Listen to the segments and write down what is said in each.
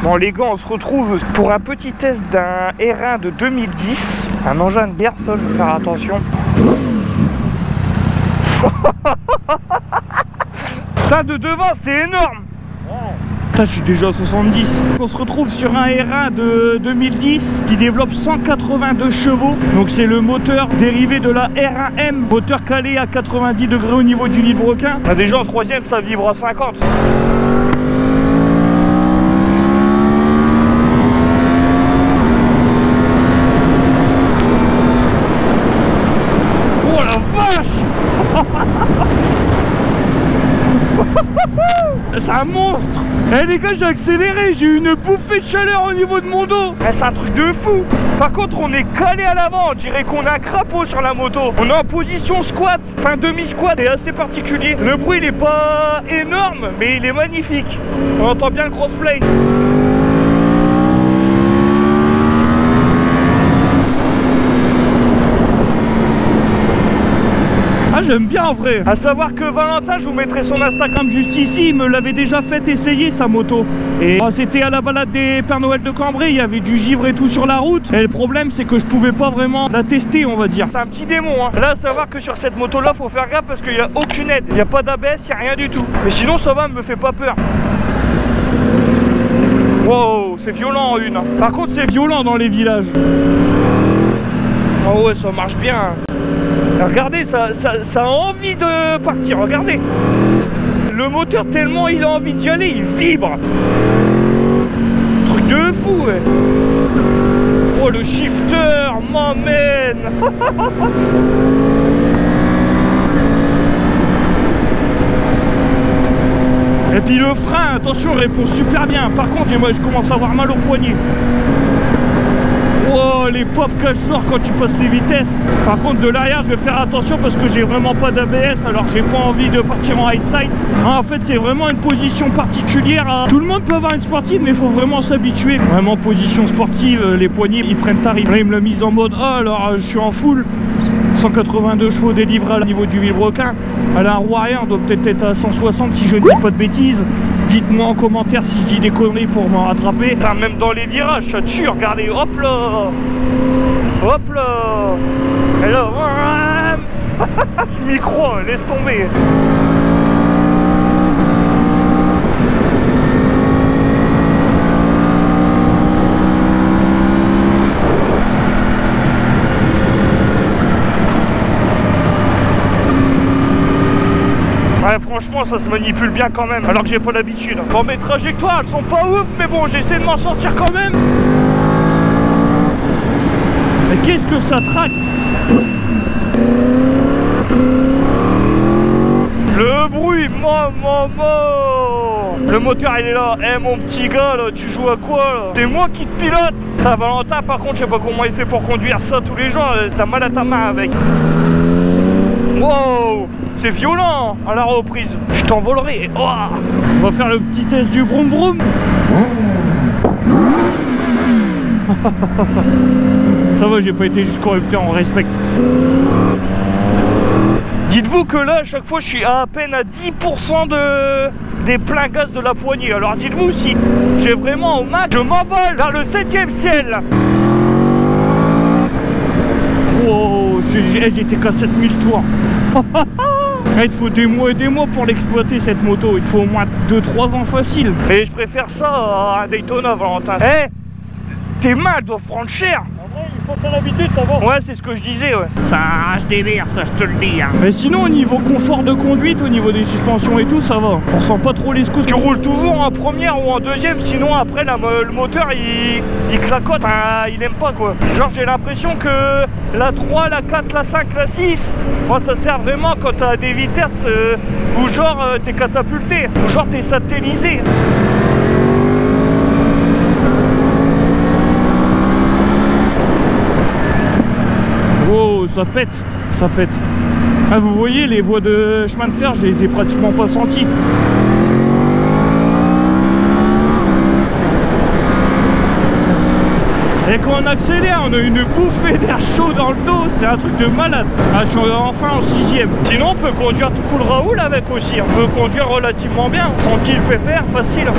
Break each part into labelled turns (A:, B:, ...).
A: Bon les gars, on se retrouve pour un petit test d'un R1 de 2010. Un engin de guerre, ça, je vais faire attention. Putain, de devant, c'est énorme. Putain, je suis déjà à 70. On se retrouve sur un R1 de 2010 qui développe 182 chevaux. Donc c'est le moteur dérivé de la R1M, moteur calé à 90 degrés au niveau du vilebrequin. Là, déjà en troisième, ça vibre à 50. Oh la vache. C'est un monstre. Eh les gars, j'ai accéléré, j'ai eu une bouffée de chaleur au niveau de mon dos. Eh, c'est un truc de fou. Par contre, on est calé à l'avant, on dirait qu'on a un crapaud sur la moto. On est en position squat, enfin demi-squat, c'est assez particulier. Le bruit il est pas énorme, mais il est magnifique. On entend bien le crossplay. Ah, j'aime bien en vrai. À savoir que Valentin, je vous mettrai son Instagram juste ici, il me l'avait déjà fait essayer sa moto. Et c'était à la balade des Pères Noël de Cambrai, il y avait du givre et tout sur la route. Et le problème c'est que je pouvais pas vraiment la tester, on va dire. C'est un petit démon, hein. Là, à savoir que sur cette moto là, faut faire gaffe parce qu'il n'y a aucune aide. Il n'y a pas d'ABS, il n'y a rien du tout. Mais sinon ça va, me fait pas peur. Wow, c'est violent en une. Par contre c'est violent dans les villages. Oh ouais, ça marche bien. Regardez, ça a envie de partir, regardez. Le moteur, tellement il a envie d'y aller, il vibre. Truc de fou, ouais. Oh, le shifter m'emmène. Et puis le frein, attention, il répond super bien. Par contre, moi, je commence à avoir mal au poignet. Oh, les pop qu'elle sort quand tu passes les vitesses. Par contre de l'arrière je vais faire attention parce que j'ai vraiment pas d'ABS, alors j'ai pas envie de partir en hindsight. En fait c'est vraiment une position particulière. Tout le monde peut avoir une sportive mais il faut vraiment s'habituer. Vraiment position sportive, les poignets ils prennent tarif. Là il me l'a mise en mode oh, alors je suis en full. 182 chevaux délivrés au niveau du vilebrequin. Elle a un roue arrière, on doit peut-être être à 160 si je ne dis pas de bêtises. Dites-moi en commentaire si je dis des conneries pour m'en rattraper. Enfin, même dans les virages, ça tue, regardez, hop là. Hop là. Et là, je m'y crois, laisse tomber. Ouais, franchement ça se manipule bien quand même, alors que j'ai pas l'habitude. Bon, mes trajectoires elles sont pas ouf, mais bon, j'essaie de m'en sortir quand même. Mais qu'est-ce que ça tracte? Le bruit, maman. Le moteur il est là. Eh mon petit gars là, tu joues à quoi là? C'est moi qui te pilote. T'as Valentin par contre, je sais pas comment il fait pour conduire ça tous les jours. T'as mal à ta main avec. Wow, c'est violent à la reprise. Je t'envolerai. Oh, on va faire le petit test du vroom vroom. Ça va, j'ai pas été jusqu'au rupteur, on respecte. Dites-vous que là, à chaque fois, je suis à peine à 10% des pleins gaz de la poignée. Alors dites-vous, si j'ai vraiment au max, je m'envole vers le 7e ciel. Wow, j'étais qu'à 7000 tours. Il te faut des mois et des mois pour l'exploiter cette moto. Il te faut au moins 2-3 ans facile. Et je préfère ça à un Daytona, Valentin. Eh, tes mains doivent prendre cher. En vrai, il faut que t'aies l'habitude, ça va. Ouais, c'est ce que je disais, ouais. Ça arrache des verres, ça je te le dis, hein. Mais sinon, au niveau confort de conduite, au niveau des suspensions et tout, ça va. On sent pas trop les secousses. Tu roules toujours en première ou en deuxième, sinon après le moteur il clacote. Enfin, il aime pas quoi. Genre j'ai l'impression que la 3, la 4, la 5, la 6, moi ça sert vraiment quand t'as des vitesses où genre t'es catapulté, ou genre t'es satellisé. Wow, ça pète, ça pète. Ah, vous voyez, les voies de chemin de fer, je les ai pratiquement pas senties. Et quand on accélère, on a une bouffée d'air chaud dans le dos, c'est un truc de malade. Ah, je suis enfin en 6e. Sinon, on peut conduire tout cool Raoul avec aussi. On peut conduire relativement bien, tranquille, pépère, facile.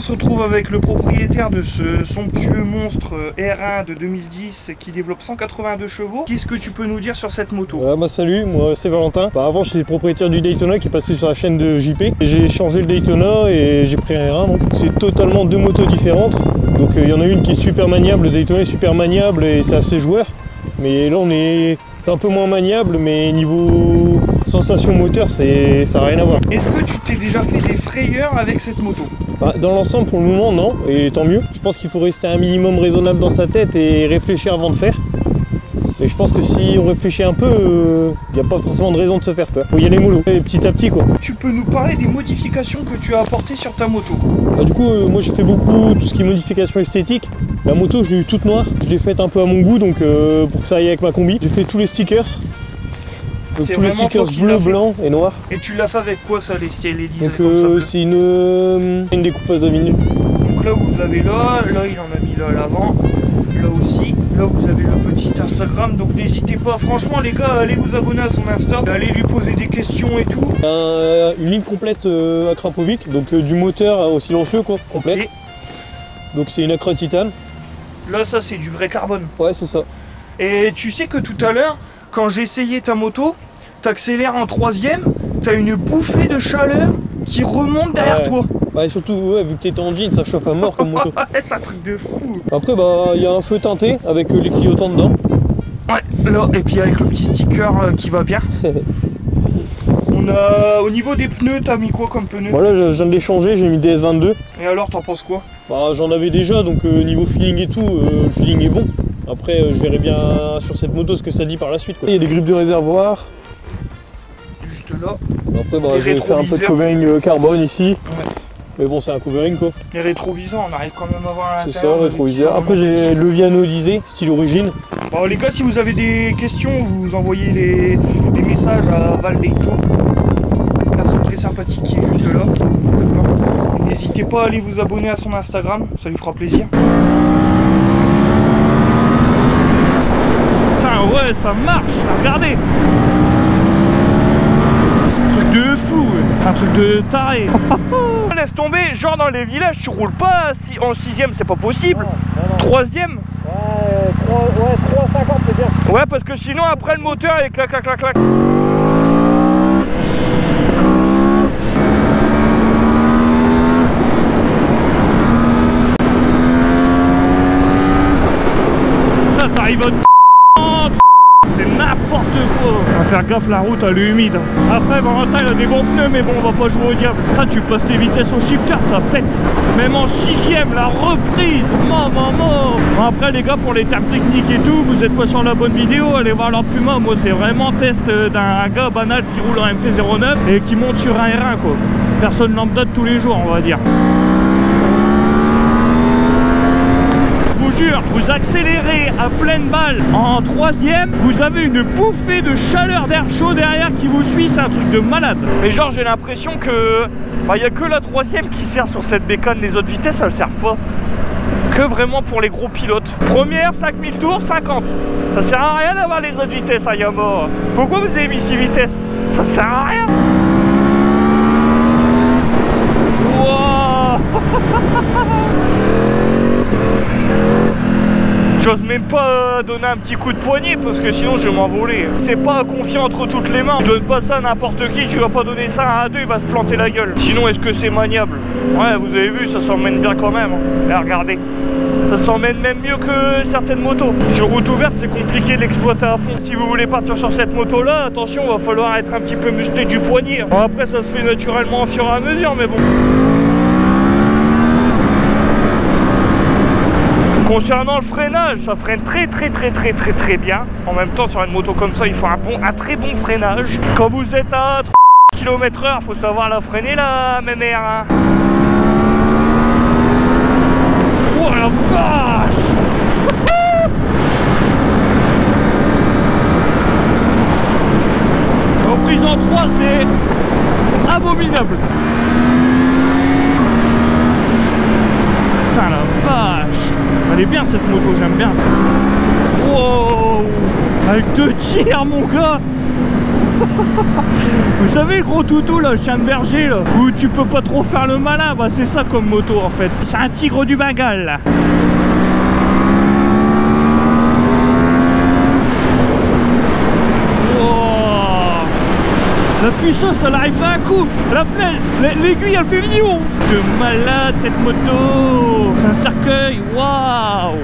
A: se retrouve avec le propriétaire de ce somptueux monstre R1 de 2010 qui développe 182 chevaux. Qu'est-ce que tu peux nous dire sur cette moto?
B: Salut, moi c'est Valentin. Avant j'étais le propriétaire du Daytona qui est passé sur la chaîne de JP. J'ai changé le Daytona et j'ai pris un R1. Donc c'est totalement deux motos différentes. Donc il y en a une qui est super maniable, le Daytona est super maniable et c'est assez joueur. Mais là c'est un peu moins maniable, mais niveau sensation moteur, ça n'a rien à voir.
A: Est-ce que tu t'es déjà fait des frayeurs avec cette moto?
B: Dans l'ensemble, pour le moment, non, et tant mieux. Je pense qu'il faut rester un minimum raisonnable dans sa tête et réfléchir avant de faire. Et je pense que si on réfléchit un peu, il n'y a pas forcément de raison de se faire peur. Faut y aller mollo, et petit à petit quoi.
A: Tu peux nous parler des modifications que tu as apportées sur ta moto?
B: Du coup, moi j'ai fait beaucoup tout ce qui est modification esthétique. La moto, je l'ai eu toute noire. Je l'ai faite un peu à mon goût, donc pour que ça aille avec ma combi. J'ai fait tous les stickers.
A: C'est vraiment
B: stickers bleu, blanc et noir.
A: Et tu l'as fait avec quoi ça, les liserés
B: donc
A: comme ça?
B: C'est une découpeuse de vinyle.
A: Donc là vous avez là il en a mis là à l'avant, là aussi, là vous avez le petit Instagram, donc n'hésitez pas, franchement les gars, allez vous abonner à son Insta, allez lui poser des questions et tout.
B: Une ligne complète à Krapovic, donc du moteur au silencieux quoi, complet. Okay. Donc c'est une Acra titane.
A: Là ça c'est du vrai carbone.
B: Ouais c'est ça.
A: Et tu sais que tout à l'heure, quand j'ai essayé ta moto, t'accélères en troisième, t'as une bouffée de chaleur qui remonte derrière toi.
B: Ouais, surtout vu que t'es en jean, ça chauffe à mort comme moto.
A: C'est un truc de fou.
B: Après il y a un feu teinté avec les clignotants dedans.
A: Ouais, là, et puis avec le petit sticker qui va bien. On a, au niveau des pneus, t'as mis quoi comme pneus?
B: Voilà, je viens de les changer, j'ai mis des S22.
A: Et alors, t'en penses quoi?
B: J'en avais déjà, donc niveau feeling et tout, le feeling est bon. Après, je verrai bien sur cette moto ce que ça dit par la suite. Il y a des grippes de réservoir.
A: Juste là.
B: Après, j'ai fait un peu de covering carbone ici.
A: Ouais.
B: Mais bon, c'est un covering quoi.
A: Les rétroviseurs, on arrive quand même à voir à l'intérieur.
B: C'est ça, rétroviseur. Après, j'ai le levier anodisé, style origine.
A: Bon, les gars, si vous avez des questions, vous envoyez les messages à Valdeito. Une personne très sympathique qui est juste là. N'hésitez pas à aller vous abonner à son Instagram, ça lui fera plaisir. Putain, ouais, ça marche, regardez. Un truc de fou, un truc de taré. Laisse tomber, genre dans les villages, tu roules pas en 6ème, c'est pas possible. Non. 3ème.
B: Ouais, 3,50 c'est bien.
A: Ouais, parce que sinon après le moteur il clac clac clac clac. Ça t'arrive à c'est n'importe quoi. On va faire gaffe, la route elle est humide. Après Valentin il a des bons pneus, mais bon on va pas jouer au diable. Là tu passes tes vitesses au shifter, ça pète. Même en 6ème, la reprise, maman. Après les gars, pour les termes techniques et tout, vous êtes pas sur la bonne vidéo, allez voir leur Puma. Moi c'est vraiment test d'un gars banal qui roule en MT-09 et qui monte sur un R1 quoi. Personne lambda de tous les jours on va dire. Vous accélérez à pleine balle en 3ème, vous avez une bouffée de chaleur d'air chaud derrière qui vous suit, c'est un truc de malade. Mais genre j'ai l'impression que il n'y a que la 3ème qui sert sur cette bécane, les autres vitesses elles servent pas. Que vraiment pour les gros pilotes. Première 5000 tours, 50. Ça sert à rien d'avoir les autres vitesses à Yamaha. Pourquoi vous avez mis 6 vitesses? Ça sert à rien. Wow. J'ose même pas donner un petit coup de poignet parce que sinon je vais m'envoler. C'est pas confiant entre toutes les mains. Donne pas ça à n'importe qui, tu vas pas donner ça à un A2, il va se planter la gueule. Sinon est-ce que c'est maniable? Ouais, vous avez vu, ça s'emmène bien quand même. Et regardez, ça s'emmène même mieux que certaines motos. Sur route ouverte, c'est compliqué de l'exploiter à fond. Si vous voulez partir sur cette moto là, attention, va falloir être un petit peu musclé du poignet. Bon, après ça se fait naturellement au fur et à mesure, mais bon. Concernant le freinage, ça freine très bien. En même temps, sur une moto comme ça, il faut un très bon freinage. Quand vous êtes à 3 km/h, faut savoir la freiner la même air. Hein. Oh la vache! Reprise en 3, c'est abominable. Putain la vache! Elle est bien cette moto, j'aime bien. Wow! Avec 2 tirs mon gars! Vous savez le gros toutou là, le chien de berger là, où tu peux pas trop faire le malin, bah c'est ça comme moto en fait. C'est un tigre du Bengale là. Wow. La puissance elle arrive d'un coup. L'aiguille elle fait vidéo. De malade cette moto. C'est un cercueil, waouh.